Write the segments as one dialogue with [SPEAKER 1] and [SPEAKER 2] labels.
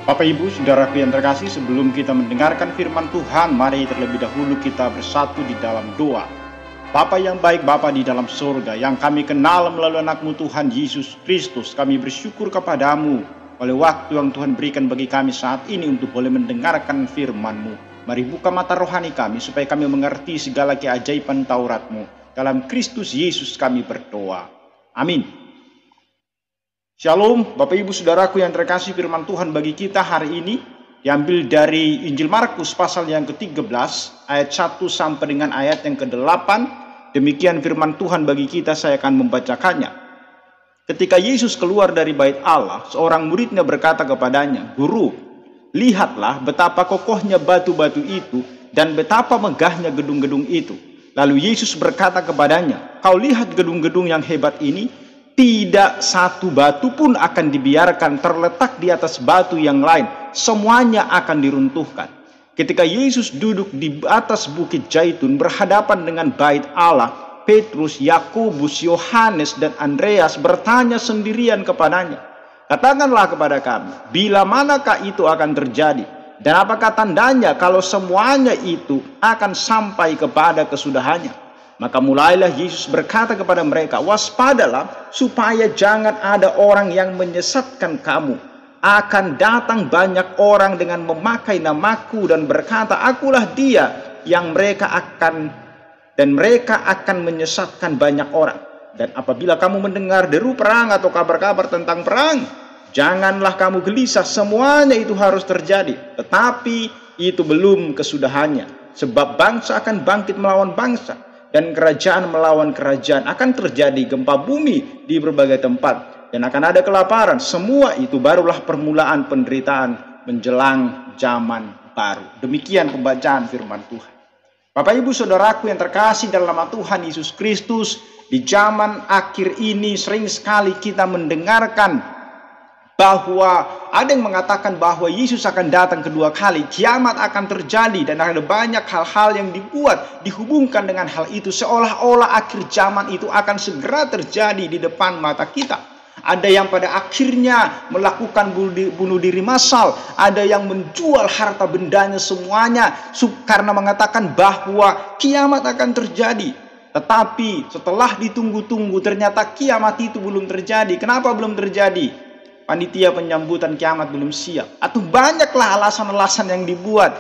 [SPEAKER 1] Bapak Ibu, saudaraku yang terkasih, sebelum kita mendengarkan firman Tuhan, mari terlebih dahulu kita bersatu di dalam doa. Bapa yang baik, Bapa di dalam surga, yang kami kenal melalui anak-Mu Tuhan Yesus Kristus, kami bersyukur kepadamu oleh waktu yang Tuhan berikan bagi kami saat ini untuk boleh mendengarkan firman-Mu. Mari buka mata rohani kami supaya kami mengerti segala keajaiban Taurat-Mu. Dalam Kristus Yesus kami berdoa. Amin. Shalom, Bapak Ibu Saudaraku yang terkasih, firman Tuhan bagi kita hari ini diambil dari Injil Markus pasal yang ke-13 ayat 1 sampai dengan ayat yang ke-8. Demikian firman Tuhan bagi kita, saya akan membacakannya. Ketika Yesus keluar dari bait Allah, seorang muridnya berkata kepadanya, "Guru, lihatlah betapa kokohnya batu-batu itu dan betapa megahnya gedung-gedung itu." Lalu Yesus berkata kepadanya, "Kau lihat gedung-gedung yang hebat ini? Tidak satu batu pun akan dibiarkan terletak di atas batu yang lain. Semuanya akan diruntuhkan." Ketika Yesus duduk di atas bukit Zaitun berhadapan dengan bait Allah, Petrus, Yakobus, Yohanes, dan Andreas bertanya sendirian kepadanya, "Katakanlah kepada kami, bila manakah itu akan terjadi? Dan apakah tandanya kalau semuanya itu akan sampai kepada kesudahannya?" Maka mulailah Yesus berkata kepada mereka, "Waspadalah supaya jangan ada orang yang menyesatkan kamu. Akan datang banyak orang dengan memakai namaku dan berkata, 'Akulah dia,' mereka akan menyesatkan banyak orang. Dan apabila kamu mendengar deru perang atau kabar-kabar tentang perang, janganlah kamu gelisah. Semuanya itu harus terjadi, tetapi itu belum kesudahannya. Sebab bangsa akan bangkit melawan bangsa, dan kerajaan melawan kerajaan. Akan terjadi gempa bumi di berbagai tempat, dan akan ada kelaparan. Semua itu barulah permulaan penderitaan menjelang zaman baru." Demikian pembacaan firman Tuhan. Bapak Ibu Saudaraku yang terkasih dalam nama Tuhan Yesus Kristus, di zaman akhir ini sering sekali kita mendengarkan bahwa ada yang mengatakan bahwa Yesus akan datang kedua kali, kiamat akan terjadi, dan ada banyak hal-hal yang dihubungkan dengan hal itu, seolah-olah akhir zaman itu akan segera terjadi di depan mata kita. Ada yang pada akhirnya melakukan bunuh diri massal, ada yang menjual harta bendanya semuanya karena mengatakan bahwa kiamat akan terjadi. Tetapi setelah ditunggu-tunggu ternyata kiamat itu belum terjadi. Kenapa belum terjadi? Panitia penyambutan kiamat belum siap, atau banyaklah alasan-alasan yang dibuat.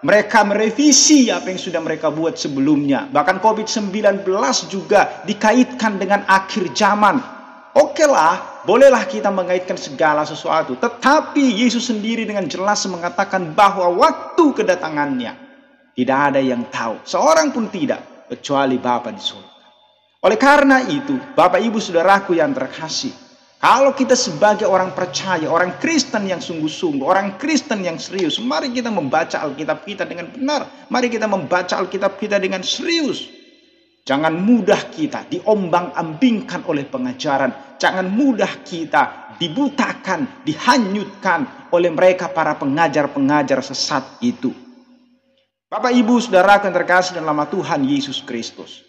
[SPEAKER 1] Mereka merevisi apa yang sudah mereka buat sebelumnya. Bahkan COVID-19 juga dikaitkan dengan akhir zaman. Okelah, bolehlah kita mengaitkan segala sesuatu, tetapi Yesus sendiri dengan jelas mengatakan bahwa waktu kedatangannya tidak ada yang tahu, seorang pun tidak, kecuali Bapa di surga. Oleh karena itu, Bapak Ibu Saudaraku yang terkasih, kalau kita sebagai orang percaya, orang Kristen yang sungguh-sungguh, orang Kristen yang serius, mari kita membaca Alkitab kita dengan benar. Mari kita membaca Alkitab kita dengan serius. Jangan mudah kita diombang-ambingkan oleh pengajaran. Jangan mudah kita dibutakan, dihanyutkan oleh mereka para pengajar-pengajar sesat itu. Bapak Ibu Saudara yang terkasih dalam nama Tuhan Yesus Kristus,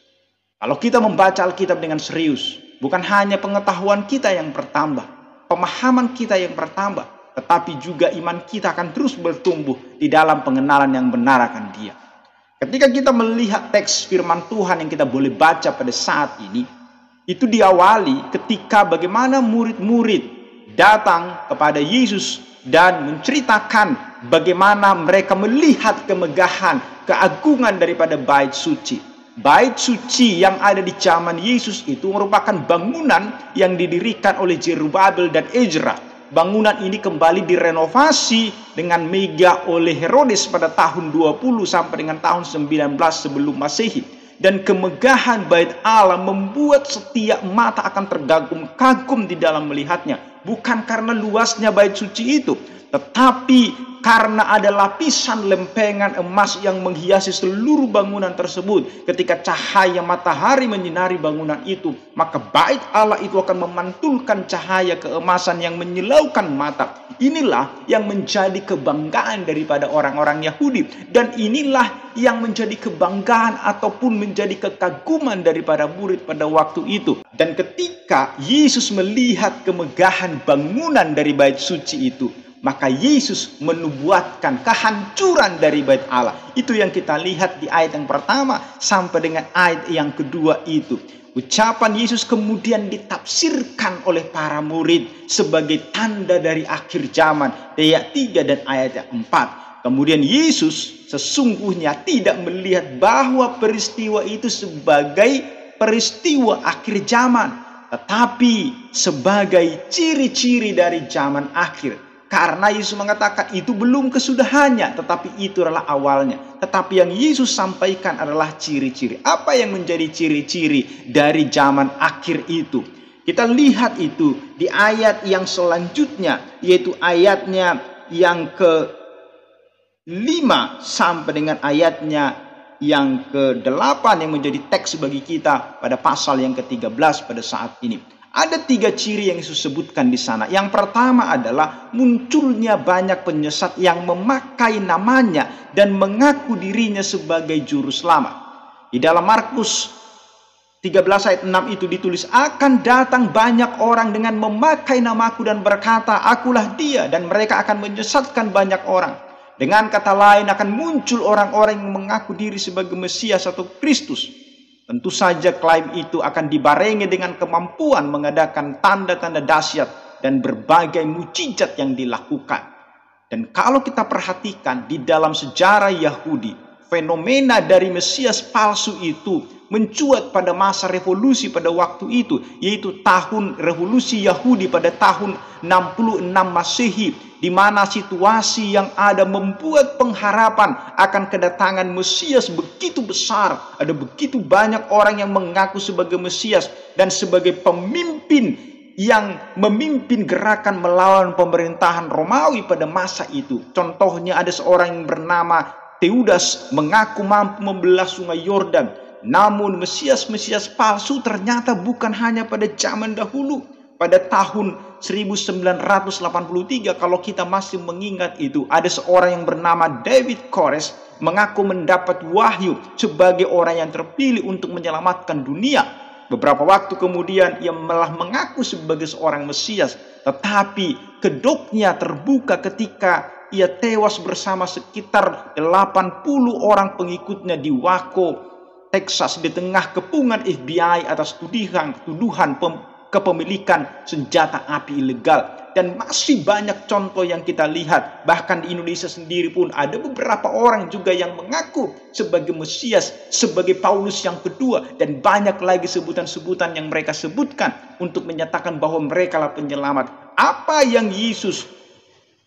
[SPEAKER 1] kalau kita membaca Alkitab dengan serius, bukan hanya pengetahuan kita yang bertambah, pemahaman kita yang bertambah, tetapi juga iman kita akan terus bertumbuh di dalam pengenalan yang benar akan Dia. Ketika kita melihat teks firman Tuhan yang kita boleh baca pada saat ini, itu diawali ketika bagaimana murid-murid datang kepada Yesus dan menceritakan bagaimana mereka melihat kemegahan, keagungan daripada bait suci. Bait suci yang ada di zaman Yesus itu merupakan bangunan yang didirikan oleh Zerubabel dan Ezra. Bangunan ini kembali direnovasi dengan megah oleh Herodes pada tahun 20 sampai dengan tahun 19 sebelum Masehi. Dan kemegahan bait Allah membuat setiap mata akan terkagum-kagum di dalam melihatnya. Bukan karena luasnya bait suci itu, tetapi karena ada lapisan lempengan emas yang menghiasi seluruh bangunan tersebut. Ketika cahaya matahari menyinari bangunan itu, maka bait Allah itu akan memantulkan cahaya keemasan yang menyilaukan mata. Inilah yang menjadi kebanggaan daripada orang-orang Yahudi. Dan inilah yang menjadi kebanggaan ataupun menjadi kekaguman daripada murid pada waktu itu. Dan ketika Yesus melihat kemegahan bangunan dari bait suci itu, maka Yesus menubuatkan kehancuran dari bait Allah. Itu yang kita lihat di ayat yang pertama sampai dengan ayat yang kedua itu. Ucapan Yesus kemudian ditafsirkan oleh para murid sebagai tanda dari akhir zaman. Ayat 3 dan ayat 4. Kemudian Yesus sesungguhnya tidak melihat bahwa peristiwa itu sebagai peristiwa akhir zaman, tetapi sebagai ciri-ciri dari zaman akhir. Karena Yesus mengatakan itu belum kesudahannya, tetapi itu adalah awalnya. Tetapi yang Yesus sampaikan adalah ciri-ciri. Apa yang menjadi ciri-ciri dari zaman akhir itu? Kita lihat itu di ayat yang selanjutnya, yaitu ayatnya yang ke-5 sampai dengan ayatnya yang ke-8 yang menjadi teks bagi kita pada pasal yang ke-13 pada saat ini. Ada 3 ciri yang Yesus sebutkan di sana. Yang pertama adalah munculnya banyak penyesat yang memakai namanya dan mengaku dirinya sebagai juru selamat. Di dalam Markus 13 ayat 6 itu ditulis, akan datang banyak orang dengan memakai namaku dan berkata, akulah dia, dan mereka akan menyesatkan banyak orang. Dengan kata lain, akan muncul orang-orang yang mengaku diri sebagai Mesias atau Kristus. Tentu saja klaim itu akan dibarengi dengan kemampuan mengadakan tanda-tanda dahsyat dan berbagai mukjizat yang dilakukan. Dan kalau kita perhatikan di dalam sejarah Yahudi, fenomena dari Mesias palsu itu mencuat pada masa revolusi pada waktu itu, yaitu tahun revolusi Yahudi pada tahun 66 Masehi, di mana situasi yang ada membuat pengharapan akan kedatangan Mesias begitu besar. Ada begitu banyak orang yang mengaku sebagai Mesias dan sebagai pemimpin yang memimpin gerakan melawan pemerintahan Romawi pada masa itu. Contohnya ada seorang yang bernama Teudas mengaku mampu membelah sungai Yordan. Namun Mesias-Mesias palsu ternyata bukan hanya pada zaman dahulu. Pada tahun 1983 kalau kita masih mengingat itu, ada seorang yang bernama David Koresh mengaku mendapat wahyu sebagai orang yang terpilih untuk menyelamatkan dunia. Beberapa waktu kemudian ia malah mengaku sebagai seorang Mesias, tetapi kedoknya terbuka ketika ia tewas bersama sekitar 80 orang pengikutnya di Waco, Texas, di tengah kepungan FBI atas tuduhan kepemilikan senjata api ilegal. Dan masih banyak contoh yang kita lihat. Bahkan di Indonesia sendiri pun ada beberapa orang juga yang mengaku sebagai Mesias, sebagai Paulus yang kedua, dan banyak lagi sebutan-sebutan yang mereka sebutkan untuk menyatakan bahwa mereka lah penyelamat. Apa yang Yesus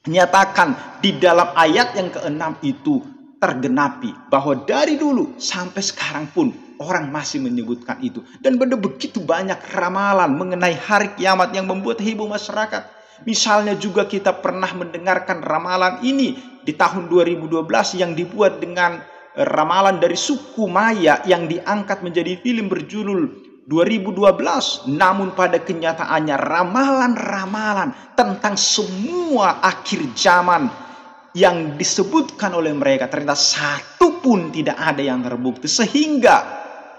[SPEAKER 1] nyatakan di dalam ayat yang ke-6 itu tergenapi, bahwa dari dulu sampai sekarang pun orang masih menyebutkan itu. Dan begitu banyak ramalan mengenai hari kiamat yang membuat heboh masyarakat. Misalnya juga kita pernah mendengarkan ramalan ini di tahun 2012 yang dibuat dengan ramalan dari suku Maya yang diangkat menjadi film berjudul 2012. Namun pada kenyataannya ramalan-ramalan tentang semua akhir zaman yang disebutkan oleh mereka ternyata satu pun tidak ada yang terbukti, sehingga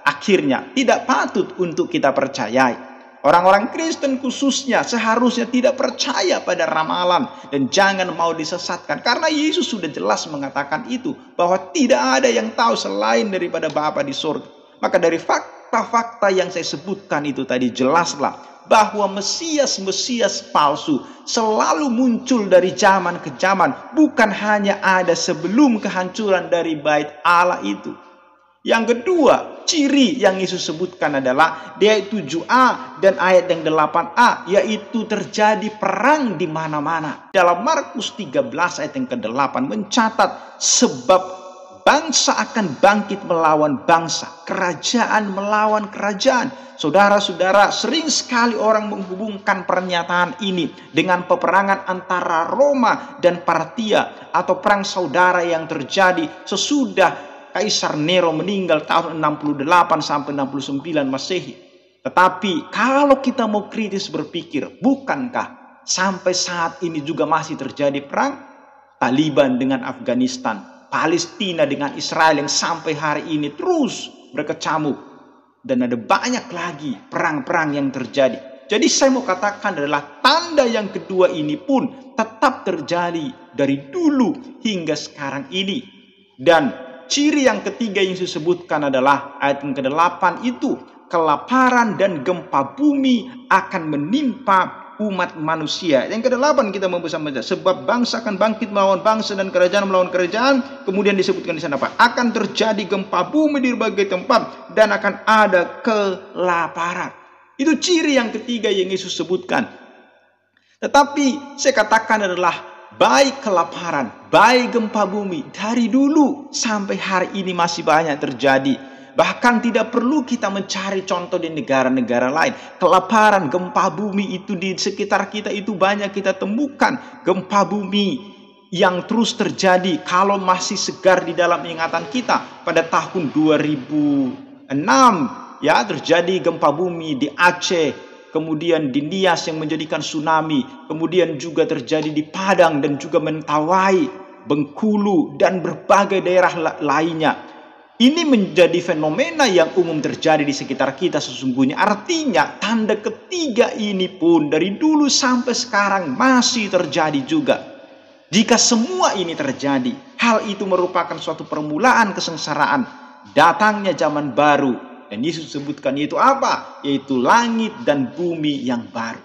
[SPEAKER 1] akhirnya tidak patut untuk kita percayai. Orang-orang Kristen khususnya seharusnya tidak percaya pada ramalan dan jangan mau disesatkan, karena Yesus sudah jelas mengatakan itu, bahwa tidak ada yang tahu selain daripada Bapa di surga. Maka dari fakta-fakta yang saya sebutkan itu tadi, jelaslah bahwa Mesias-Mesias palsu selalu muncul dari zaman ke zaman, bukan hanya ada sebelum kehancuran dari bait Allah itu. Yang kedua, ciri yang Yesus sebutkan adalah di ayat 7a dan ayat yang 8a, yaitu terjadi perang di mana-mana. Dalam Markus 13 ayat yang ke-8 mencatat, sebab bangsa akan bangkit melawan bangsa, kerajaan melawan kerajaan. Saudara-saudara, sering sekali orang menghubungkan pernyataan ini dengan peperangan antara Roma dan Partia atau perang saudara yang terjadi sesudah Kaisar Nero meninggal tahun 68 sampai 69 Masehi. Tetapi kalau kita mau kritis berpikir, bukankah sampai saat ini juga masih terjadi perang? Taliban dengan Afghanistan, Palestina dengan Israel yang sampai hari ini terus berkecamuk. Dan ada banyak lagi perang-perang yang terjadi. Jadi saya mau katakan adalah tanda yang kedua ini pun tetap terjadi dari dulu hingga sekarang ini. Dan ciri yang ketiga yang disebutkan adalah ayat yang ke-8 itu, kelaparan dan gempa bumi akan menimpa umat manusia. Yang ke-8 kita membaca, sebab bangsa akan bangkit melawan bangsa dan kerajaan melawan kerajaan. Kemudian disebutkan di sana apa? Akan terjadi gempa bumi di berbagai tempat dan akan ada kelaparan. Itu ciri yang ketiga yang Yesus sebutkan. Tetapi saya katakan adalah baik kelaparan, baik gempa bumi dari dulu sampai hari ini masih banyak terjadi. Bahkan tidak perlu kita mencari contoh di negara-negara lain. Kelaparan, gempa bumi itu di sekitar kita itu banyak kita temukan. Gempa bumi yang terus terjadi kalau masih segar di dalam ingatan kita. Pada tahun 2006 ya terjadi gempa bumi di Aceh, kemudian di Nias yang menjadikan tsunami, kemudian juga terjadi di Padang dan juga Mentawai, Bengkulu dan berbagai daerah lainnya. Ini menjadi fenomena yang umum terjadi di sekitar kita sesungguhnya. Artinya tanda ketiga ini pun dari dulu sampai sekarang masih terjadi juga. Jika semua ini terjadi, hal itu merupakan suatu permulaan kesengsaraan, datangnya zaman baru. Dan Yesus sebutkan itu apa? Yaitu langit dan bumi yang baru.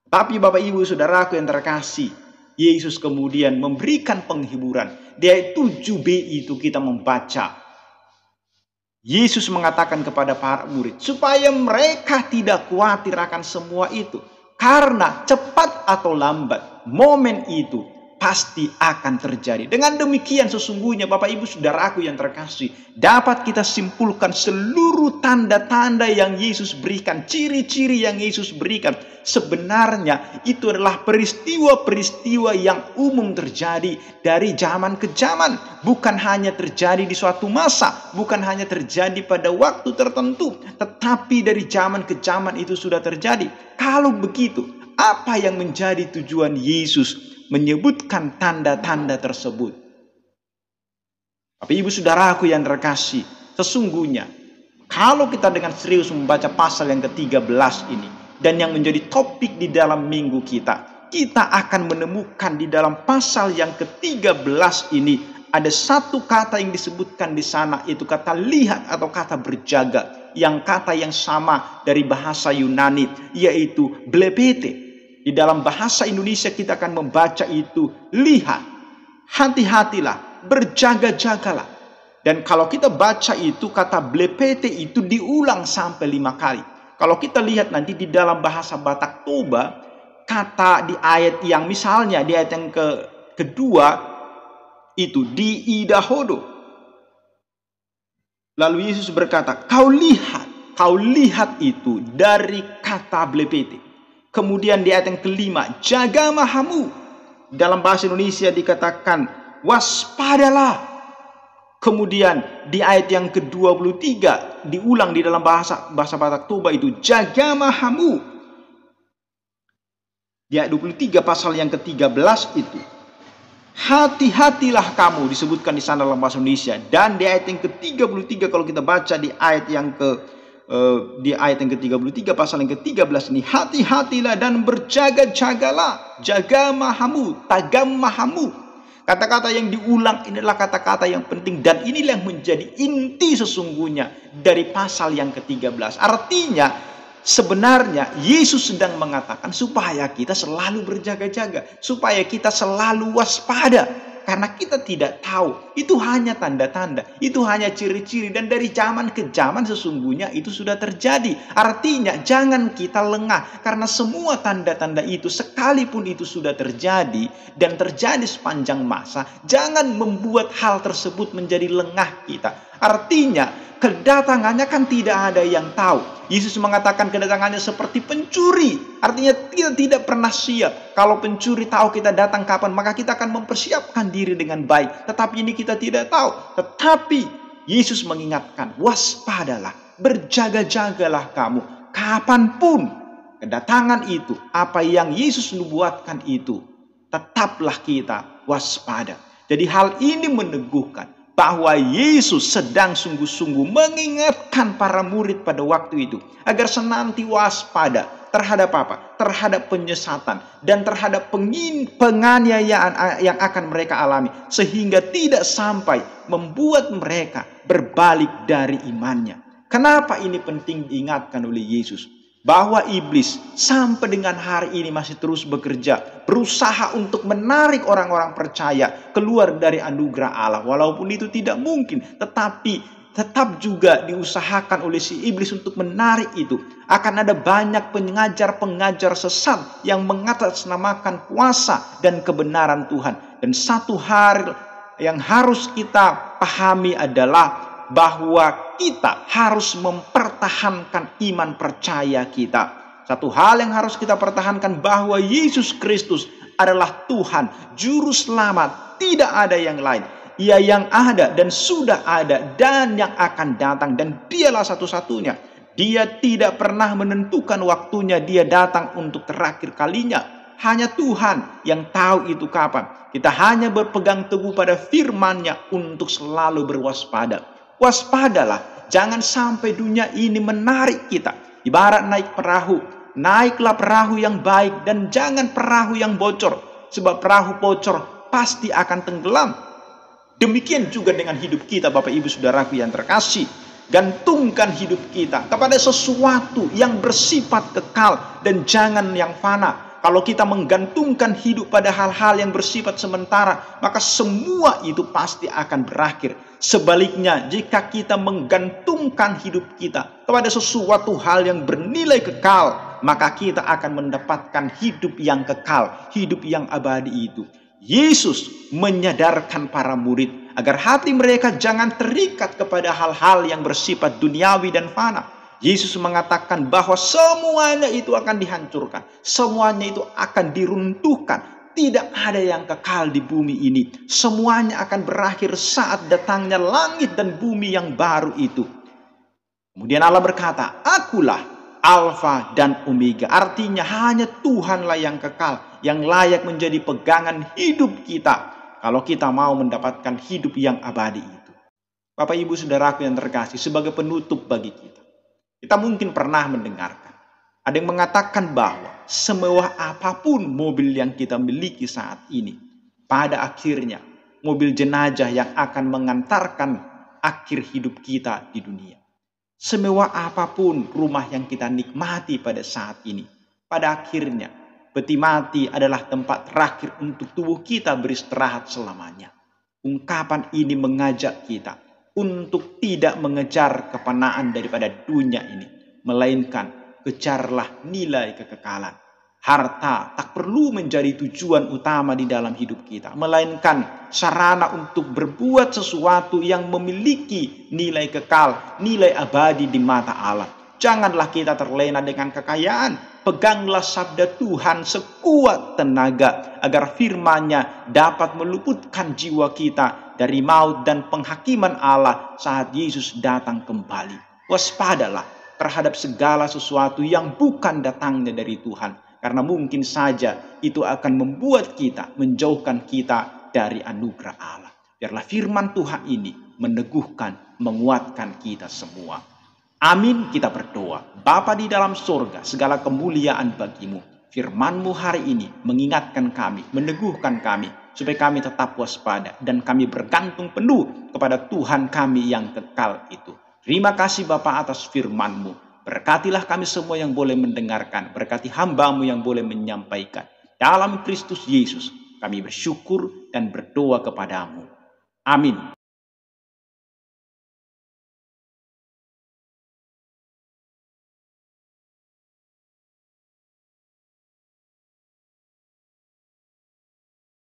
[SPEAKER 1] Tapi Bapak Ibu Saudaraku yang terkasih, Yesus kemudian memberikan penghiburan. Di ayat 7b itu kita membaca, Yesus mengatakan kepada para murid supaya mereka tidak khawatir akan semua itu. Karena cepat atau lambat momen itu pasti akan terjadi. Dengan demikian sesungguhnya Bapak Ibu Saudaraku yang terkasih, dapat kita simpulkan seluruh tanda-tanda yang Yesus berikan, ciri-ciri yang Yesus berikan, sebenarnya itu adalah peristiwa-peristiwa yang umum terjadi dari zaman ke zaman. Bukan hanya terjadi di suatu masa, bukan hanya terjadi pada waktu tertentu, tetapi dari zaman ke zaman itu sudah terjadi. Kalau begitu, apa yang menjadi tujuan Yesus menyebutkan tanda-tanda tersebut? Bapak Ibu Saudaraku yang terkasih, sesungguhnya kalau kita dengan serius membaca pasal yang ke-13 ini dan yang menjadi topik di dalam minggu kita, kita akan menemukan di dalam pasal yang ke-13 ini ada satu kata yang disebutkan di sana, itu kata lihat atau kata berjaga, yang kata yang sama dari bahasa Yunani, yaitu blepete. Di dalam bahasa Indonesia kita akan membaca itu lihat, hati-hatilah, berjaga-jagalah. Dan kalau kita baca itu kata blepete itu diulang sampai 5 kali. Kalau kita lihat nanti di dalam bahasa Batak Toba, kata di ayat yang misalnya di ayat yang kedua itu di idahodo. Lalu Yesus berkata, kau lihat itu dari kata blepete. Kemudian di ayat yang ke-5, jaga mahamu. Dalam bahasa Indonesia dikatakan waspadalah. Kemudian di ayat yang ke-23 diulang di dalam bahasa Batak Toba itu jaga mahamu. Di ayat 23 pasal yang ke-13 itu hati-hatilah kamu, disebutkan di sana dalam bahasa Indonesia. Dan di ayat yang ke-33 kalau kita baca di ayat yang ke-33 pasal yang ke-13 ini, hati-hatilah dan berjaga-jagalah, jaga mahamu, tagam mahamu. Kata-kata yang diulang inilah kata-kata yang penting dan inilah yang menjadi inti sesungguhnya dari pasal yang ke-13. Artinya sebenarnya Yesus sedang mengatakan supaya kita selalu berjaga-jaga, supaya kita selalu waspada. Karena kita tidak tahu, itu hanya tanda-tanda, itu hanya ciri-ciri, dan dari zaman ke zaman sesungguhnya itu sudah terjadi. Artinya jangan kita lengah, karena semua tanda-tanda itu sekalipun itu sudah terjadi dan terjadi sepanjang masa, jangan membuat hal tersebut menjadi lengah kita. Artinya kedatangannya kan tidak ada yang tahu. Yesus mengatakan kedatangannya seperti pencuri. Artinya kita tidak pernah siap. Kalau pencuri tahu kita datang kapan, maka kita akan mempersiapkan diri dengan baik. Tetapi ini kita tidak tahu. Tetapi Yesus mengingatkan, waspadalah, berjaga-jagalah kamu. Kapanpun kedatangan itu, apa yang Yesus nubuatkan itu, tetaplah kita waspada. Jadi hal ini meneguhkan bahwa Yesus sedang sungguh-sungguh mengingatkan para murid pada waktu itu agar senantiasa waspada, Terhadap apa? Terhadap penyesatan dan terhadap penganiayaan yang akan mereka alami. Sehingga tidak sampai membuat mereka berbalik dari imannya. Kenapa ini penting diingatkan oleh Yesus? Bahwa iblis sampai dengan hari ini masih terus bekerja. Berusaha untuk menarik orang-orang percaya keluar dari anugerah Allah. Walaupun itu tidak mungkin. Tetapi tetap juga diusahakan oleh si iblis untuk menarik itu. Akan ada banyak pengajar-pengajar sesat yang mengatasnamakan kuasa dan kebenaran Tuhan. Dan satu hal yang harus kita pahami adalah bahwa kita harus mempertahankan iman percaya kita. Satu hal yang harus kita pertahankan bahwa Yesus Kristus adalah Tuhan, Juru Selamat, tidak ada yang lain. Ia yang ada dan sudah ada dan yang akan datang, dan dialah satu-satunya. Dia tidak pernah menentukan waktunya dia datang untuk terakhir kalinya. Hanya Tuhan yang tahu itu kapan. Kita hanya berpegang teguh pada firman-Nya untuk selalu berwaspada. Waspadalah, jangan sampai dunia ini menarik kita. Ibarat naik perahu, naiklah perahu yang baik dan jangan perahu yang bocor. Sebab perahu bocor pasti akan tenggelam. Demikian juga dengan hidup kita, Bapak Ibu Saudaraku yang terkasih. Gantungkan hidup kita kepada sesuatu yang bersifat kekal dan jangan yang fana. Kalau kita menggantungkan hidup pada hal-hal yang bersifat sementara, maka semua itu pasti akan berakhir. Sebaliknya, jika kita menggantungkan hidup kita kepada sesuatu hal yang bernilai kekal, maka kita akan mendapatkan hidup yang kekal, hidup yang abadi itu. Yesus menyadarkan para murid agar hati mereka jangan terikat kepada hal-hal yang bersifat duniawi dan fana. Yesus mengatakan bahwa semuanya itu akan dihancurkan. Semuanya itu akan diruntuhkan. Tidak ada yang kekal di bumi ini. Semuanya akan berakhir saat datangnya langit dan bumi yang baru itu. Kemudian Allah berkata, "Akulah Alfa dan Omega." Artinya hanya Tuhanlah yang kekal, yang layak menjadi pegangan hidup kita kalau kita mau mendapatkan hidup yang abadi itu. Bapak Ibu Saudaraku yang terkasih, sebagai penutup bagi kita mungkin pernah mendengarkan ada yang mengatakan bahwa semewah apapun mobil yang kita miliki saat ini, pada akhirnya mobil jenazah yang akan mengantarkan akhir hidup kita di dunia. Semewah apapun rumah yang kita nikmati pada saat ini, pada akhirnya peti mati adalah tempat terakhir untuk tubuh kita beristirahat selamanya. Ungkapan ini mengajak kita untuk tidak mengejar kepenaan daripada dunia ini, melainkan kejarlah nilai kekekalan. Harta tak perlu menjadi tujuan utama di dalam hidup kita, melainkan sarana untuk berbuat sesuatu yang memiliki nilai kekal, nilai abadi di mata Allah. Janganlah kita terlena dengan kekayaan. Peganglah sabda Tuhan sekuat tenaga, agar firman-Nya dapat meluputkan jiwa kita dari maut dan penghakiman Allah saat Yesus datang kembali. Waspadalah terhadap segala sesuatu yang bukan datangnya dari Tuhan. Karena mungkin saja itu akan membuat kita, menjauhkan kita dari anugerah Allah. Biarlah firman Tuhan ini meneguhkan, menguatkan kita semua. Amin, kita berdoa. Bapa di dalam surga, segala kemuliaan bagimu. Firman-Mu hari ini mengingatkan kami, meneguhkan kami, supaya kami tetap waspada dan kami bergantung penuh kepada Tuhan kami yang kekal itu. Terima kasih Bapa atas firman-Mu. Berkatilah kami semua yang boleh mendengarkan. Berkati hamba-Mu yang boleh menyampaikan. Dalam Kristus Yesus kami bersyukur dan berdoa kepadamu. Amin.